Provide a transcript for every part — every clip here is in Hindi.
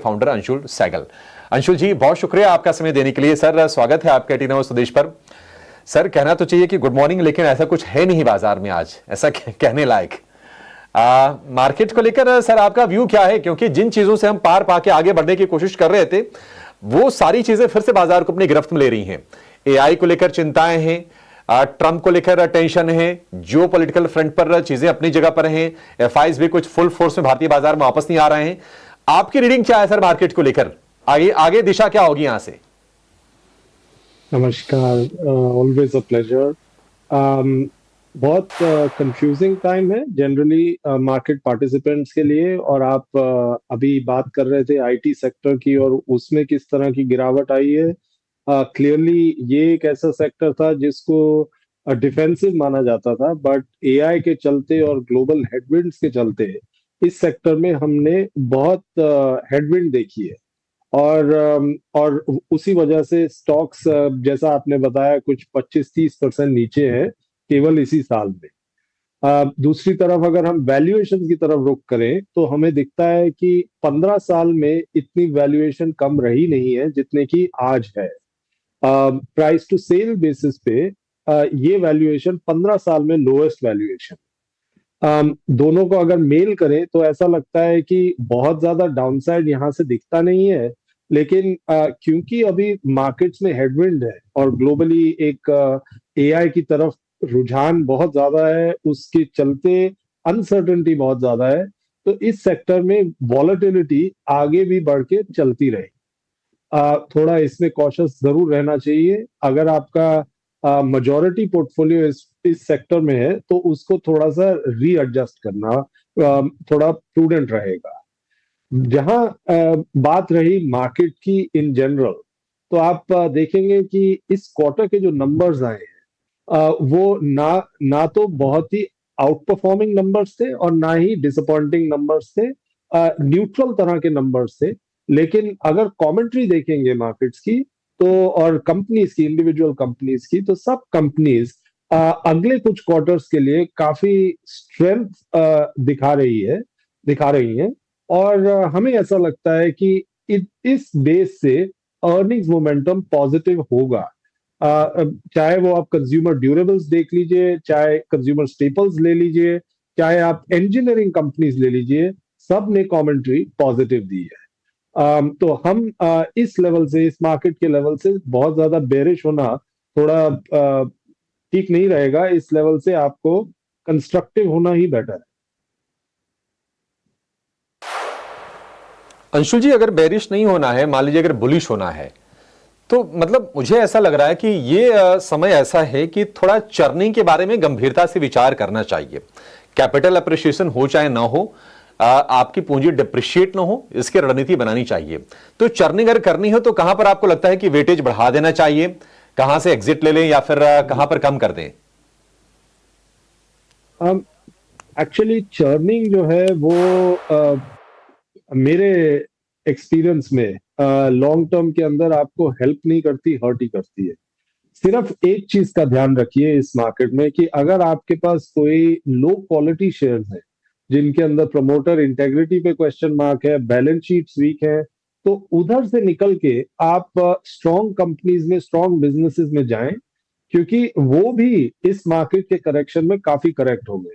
फाउंडर अंशुल सहगल। अंशुल जी, बहुत शुक्रिया आपका समय देने के लिए। सर, स्वागत है आपके टीनो स्वदेश पर। सर, कहना तो चाहिए कि गुड मॉर्निंग, लेकिन ऐसा कुछ है नहीं बाजार में आज ऐसा कहने लायक। मार्केट को लेकर सर आपका व्यू क्या है? क्योंकि जिन चीजों से हम पार पाके आगे बढ़ने की कोशिश कर रहे थे, वो सारी चीजें फिर से बाजार को अपनी गिरफ्त में ले रही हैं। एआई को लेकर चिंताएं हैं, ट्रंप को लेकर टेंशन है, जियो पॉलिटिकल फ्रंट पर चीजें अपनी जगह पर हैं, एफआईज भी कुछ फुल फोर्स में भारतीय बाजार में वापस नहीं आ रहे हैं। आपकी रीडिंग क्या है सर मार्केट को लेकर? आगे आगे दिशा क्या होगी यहां से? नमस्कार, ऑलवेज अ प्लेजर। बहुत कंफ्यूजिंग टाइम है जनरली मार्केट पार्टिसिपेंट्स के लिए। और आप अभी बात कर रहे थे आईटी सेक्टर की और उसमें किस तरह की गिरावट आई है। क्लियरली ये एक ऐसा सेक्टर था जिसको डिफेंसिव माना जाता था, बट एआई के चलते और ग्लोबल हेडविंड्स के चलते इस सेक्टर में हमने बहुत हेडविंड देखी है। और उसी वजह से स्टॉक्स, जैसा आपने बताया, कुछ 25-30% नीचे है केवल इसी साल में। दूसरी तरफ अगर हम वैल्यूएशन की तरफ रुख करें तो हमें दिखता है कि 15 साल में इतनी वैल्यूएशन कम रही नहीं है जितने की आज है। प्राइस टू सेल बेसिस पे ये वैल्यूएशन 15 साल में लोएस्ट वैल्यूएशन। दोनों को अगर मेल करें तो ऐसा लगता है कि बहुत ज्यादा डाउनसाइड यहाँ से दिखता नहीं है। लेकिन क्योंकि अभी मार्केट्स में हेडविंड है और ग्लोबली एक एआई की तरफ रुझान बहुत ज्यादा है, उसके चलते अनसर्टेनिटी बहुत ज्यादा है, तो इस सेक्टर में वॉलेटिलिटी आगे भी बढ़ के चलती रहे। थोड़ा इसमें कॉशियस जरूर रहना चाहिए। अगर आपका मेजॉरिटी पोर्टफोलियो इस सेक्टर में है तो उसको थोड़ा सा रीएडजस्ट करना थोड़ा प्रूडेंट रहेगा। जहां बात रही मार्केट की इन जनरल, तो आप देखेंगे कि इस क्वार्टर के जो नंबर्स आए हैं वो ना ना तो बहुत ही आउट परफॉर्मिंग नंबर्स थे और ना ही डिसअपॉइंटिंग नंबर्स थे। न्यूट्रल तरह के नंबर्स थे। लेकिन अगर कमेंट्री देखेंगे मार्केट्स की तो, और कंपनीज की, इंडिविजुअल कंपनीज की, तो सब कंपनीज अगले कुछ क्वार्टर्स के लिए काफी स्ट्रेंथ दिखा रही है। और हमें ऐसा लगता है कि इस बेस से अर्निंग्स मोमेंटम पॉजिटिव होगा। चाहे वो आप कंज्यूमर ड्यूरेबल्स देख लीजिए, चाहे कंज्यूमर स्टेपल्स ले लीजिए, चाहे आप इंजीनियरिंग कंपनीज ले लीजिए, सब ने कमेंट्री पॉजिटिव दी है। तो हम इस लेवल से, इस मार्केट के लेवल से बहुत ज्यादा बेरिश होना थोड़ा ठीक नहीं रहेगा। इस लेवल से आपको कंस्ट्रक्टिव होना ही बेटर है। अंशुल जी, अगर बेरिश नहीं होना है, मान लीजिए अगर बुलिश होना है, तो मतलब मुझे ऐसा लग रहा है कि ये समय ऐसा है कि थोड़ा चर्निंग के बारे में गंभीरता से विचार करना चाहिए। कैपिटल अप्रिशिएशन हो चाहे ना हो, आपकी पूंजी डिप्रिशिएट ना हो, इसकी रणनीति बनानी चाहिए। तो चर्निंग अगर करनी हो तो कहां पर आपको लगता है कि वेटेज बढ़ा देना चाहिए, कहां से एग्जिट ले लें, या फिर कहां पर कम कर दें? एक्चुअली चर्निंग जो है वो मेरे एक्सपीरियंस में लॉन्ग टर्म के अंदर आपको हेल्प नहीं करती, हर्ट ही करती है। सिर्फ एक चीज का ध्यान रखिए इस मार्केट में कि अगर आपके पास कोई लो क्वालिटी शेयर्स हैं जिनके अंदर प्रमोटर इंटेग्रिटी पे क्वेश्चन मार्क है, बैलेंस शीट्स वीक है, तो उधर से निकल के आप स्ट्रॉन्ग कंपनीज में, स्ट्रॉन्ग बिजनेसेस में जाएं, क्योंकि वो भी इस मार्केट के करेक्शन में काफी करेक्ट हो गए।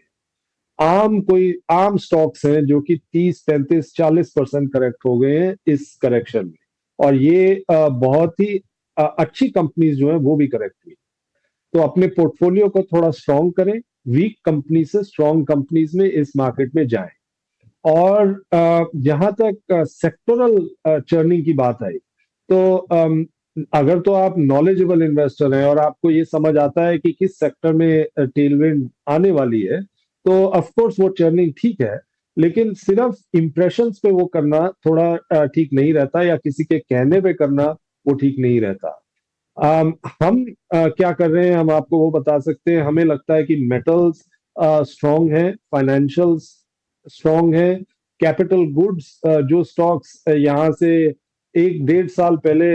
कोई आम स्टॉक्स हैं जो कि 30, 35, 40% करेक्ट हो गए हैं इस करेक्शन में। और ये बहुत ही अच्छी कंपनीज जो है वो भी करेक्ट हुई। तो अपने पोर्टफोलियो को थोड़ा स्ट्रांग करें, वीक कंपनी से स्ट्रांग कंपनीज में इस मार्केट में जाएं। और जहां तक सेक्टोरल चर्निंग की बात आई, तो अगर तो आप नॉलेजेबल इन्वेस्टर हैं और आपको ये समझ आता है कि किस सेक्टर में टेलविंड आने वाली है, तो ऑफ कोर्स वो चर्निंग ठीक है। लेकिन सिर्फ इंप्रेशंस पे वो करना थोड़ा ठीक नहीं रहता, या किसी के कहने पे करना वो ठीक नहीं रहता। हम क्या कर रहे हैं, हम आपको वो बता सकते हैं। हमें लगता है कि मेटल्स स्ट्रांग है, फाइनेंशियल्स स्ट्रांग है, कैपिटल गुड्स जो स्टॉक्स यहाँ से 1-1.5 साल पहले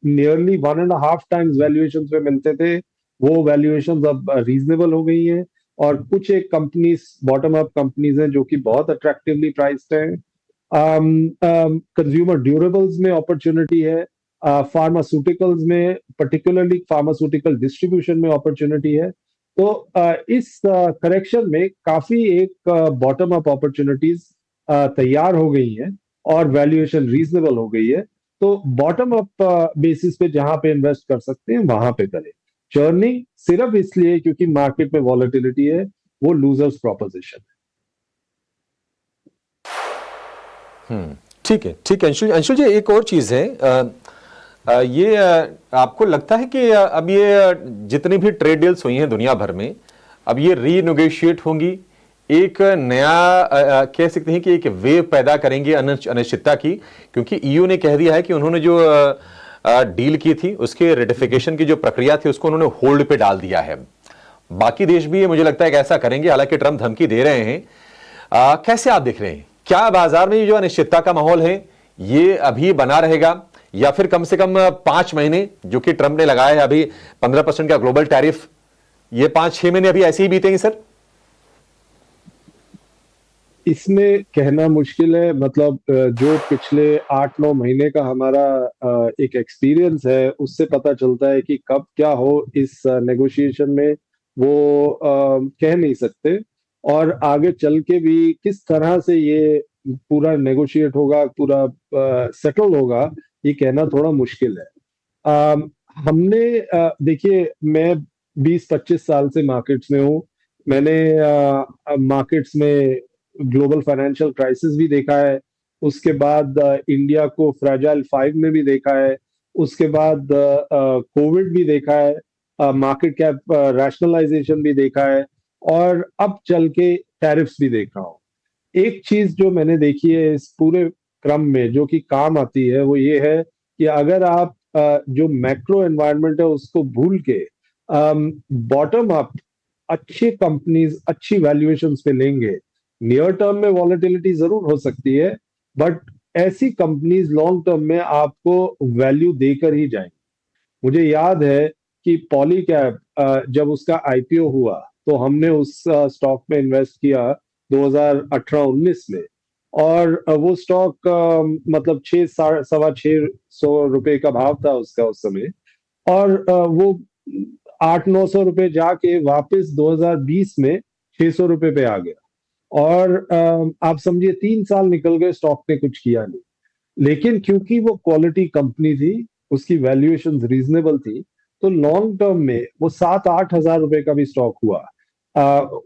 नियरली 1.5 टाइम्स वैल्यूएशन पे मिलते थे, वो वैल्यूएशन अब रीजनेबल हो गई हैं। और कुछ एक कंपनीज, बॉटम अप कंपनीज हैं जो कि बहुत अट्रैक्टिवली प्राइस्ड हैं। कंज्यूमर ड्यूरेबल्स में अपॉर्चुनिटी है, फार्मास्यूटिकल्स में, पर्टिकुलरली फार्मास्यूटिकल डिस्ट्रीब्यूशन में अपॉर्चुनिटी है। तो इस करेक्शन में काफी एक बॉटम अप अपॉर्चुनिटीज तैयार हो गई हैं और वैल्यूएशन रीजनेबल हो गई है। तो बॉटम अप बेसिस पे जहां पे इन्वेस्ट कर सकते हैं वहां पे करें। चर्निंग सिर्फ इसलिए क्योंकि मार्केट में वॉलेटिलिटी है, वो लूजर्स प्रोपोजिशन है। ठीक है, ठीक है। अंशुल अंशुल जी, एक और चीज है, ये आपको लगता है कि अब ये जितनी भी ट्रेड डील्स हुई हैं दुनिया भर में, अब ये रीनेगोशिएट होंगी, एक नया कह सकते हैं कि एक वेव पैदा करेंगे अनिश्चितता की, क्योंकि ईयू ने कह दिया है कि उन्होंने जो डील की थी उसके रेटिफिकेशन की जो प्रक्रिया थी उसको उन्होंने होल्ड पे डाल दिया है। बाकी देश भी मुझे लगता है कि ऐसा करेंगे, हालांकि ट्रंप धमकी दे रहे हैं। कैसे आप देख रहे हैं, क्या बाजार में ये जो अनिश्चितता का माहौल है ये अभी बना रहेगा, या फिर कम से कम 5 महीने जो कि ट्रंप ने लगाया है अभी 15% का ग्लोबल टैरिफ, ये 5-6 महीने अभी ऐसे ही बीतेंगे सर? इसमें कहना मुश्किल है। मतलब जो पिछले 8-9 महीने का हमारा एक एक्सपीरियंस है उससे पता चलता है कि कब क्या हो इस नेगोशिएशन में, वो कह नहीं सकते। और आगे चल के भी किस तरह से ये पूरा नेगोशिएट होगा, पूरा सेटल होगा, ये कहना थोड़ा मुश्किल है। अम, हमने देखिए, मैं 20-25 साल से मार्केट्स में हूँ। मैंने मार्केट्स में ग्लोबल फाइनेंशियल क्राइसिस भी देखा है, उसके बाद इंडिया को फ्रैजाइल 5 में भी देखा है, उसके बाद कोविड भी देखा है, मार्केट कैप रैशनलाइजेशन भी देखा है, और अब चल के टैरिफ्स भी देख रहा हूँ। एक चीज जो मैंने देखी है इस पूरे क्रम में जो कि काम आती है, वो ये है कि अगर आप जो मैक्रो एनवायरनमेंट है उसको भूल के बॉटम अप अच्छी कंपनीज अच्छी वैल्यूएशंस पे लेंगे, नियर टर्म में वॉलेटिलिटी जरूर हो सकती है, बट ऐसी कंपनीज लॉन्ग टर्म में आपको वैल्यू देकर ही जाएंगी। मुझे याद है कि पॉलीकैब जब उसका आईपीओ हुआ तो हमने उस स्टॉक में इन्वेस्ट किया 2018-19 में, और वो स्टॉक मतलब 600-625 रुपए का भाव था उसका उस समय, और वो 800-900 रुपए जाके वापस 2020 में 600 रुपए पे आ गया। और आप समझिए 3 साल निकल गए, स्टॉक ने कुछ किया नहीं। लेकिन क्योंकि वो क्वालिटी कंपनी थी, उसकी वैल्यूएशन रीजनेबल थी, तो लॉन्ग टर्म में वो 7-8 हजार रुपए का भी स्टॉक हुआ।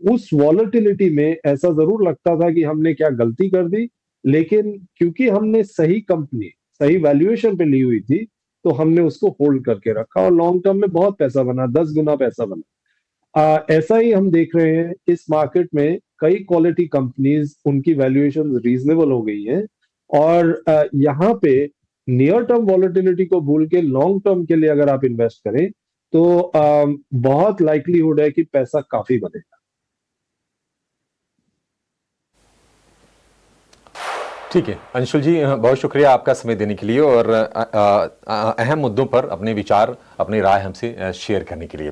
उस वॉलेटिलिटी में ऐसा जरूर लगता था कि हमने क्या गलती कर दी, लेकिन क्योंकि हमने सही कंपनी सही वैल्यूएशन पे ली हुई थी, तो हमने उसको होल्ड करके रखा और लॉन्ग टर्म में बहुत पैसा बना, 10 गुना पैसा बना। ऐसा ही हम देख रहे हैं इस मार्केट में, कई क्वालिटी कंपनीज उनकी वैल्यूएशन रीजनेबल हो गई हैं, और यहाँ पे नियर टर्म वॉलेटिलिटी को भूल के लॉन्ग टर्म के लिए अगर आप इन्वेस्ट करें तो बहुत लाइकलीहुड है कि पैसा काफी बनेगा। ठीक है अंशुल जी, बहुत शुक्रिया आपका समय देने के लिए और अहम मुद्दों पर अपने विचार अपनी राय हमसे शेयर करने के लिए।